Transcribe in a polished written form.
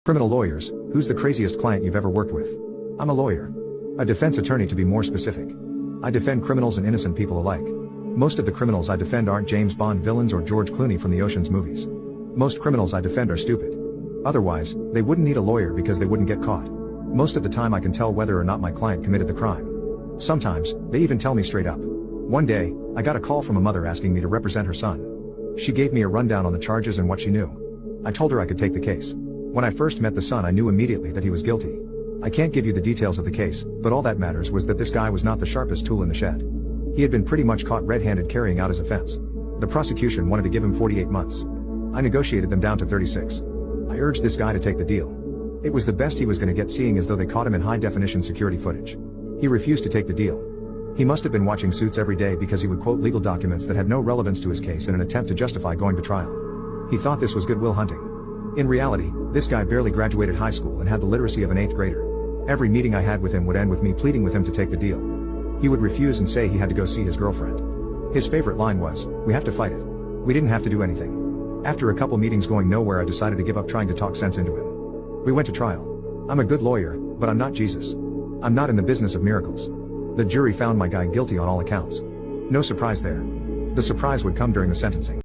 Criminal lawyers, who's the craziest client you've ever worked with? I'm a lawyer. A defense attorney to be more specific. I defend criminals and innocent people alike. Most of the criminals I defend aren't James Bond villains or George Clooney from the Ocean's movies. Most criminals I defend are stupid. Otherwise, they wouldn't need a lawyer because they wouldn't get caught. Most of the time I can tell whether or not my client committed the crime. Sometimes, they even tell me straight up. One day, I got a call from a mother asking me to represent her son. She gave me a rundown on the charges and what she knew. I told her I could take the case. When I first met the son, I knew immediately that he was guilty. I can't give you the details of the case, but all that matters was that this guy was not the sharpest tool in the shed. He had been pretty much caught red-handed carrying out his offense. The prosecution wanted to give him 48 months. I negotiated them down to 36. I urged this guy to take the deal. It was the best he was going to get, seeing as though they caught him in high-definition security footage. He refused to take the deal. He must have been watching Suits every day because he would quote legal documents that had no relevance to his case in an attempt to justify going to trial. He thought this was Goodwill Hunting. In reality, this guy barely graduated high school and had the literacy of an 8th grader. Every meeting I had with him would end with me pleading with him to take the deal. He would refuse and say he had to go see his girlfriend. His favorite line was, "We have to fight it. We didn't have to do anything." After a couple meetings going nowhere, I decided to give up trying to talk sense into him. We went to trial. I'm a good lawyer, but I'm not Jesus. I'm not in the business of miracles. The jury found my guy guilty on all accounts. No surprise there. The surprise would come during the sentencing.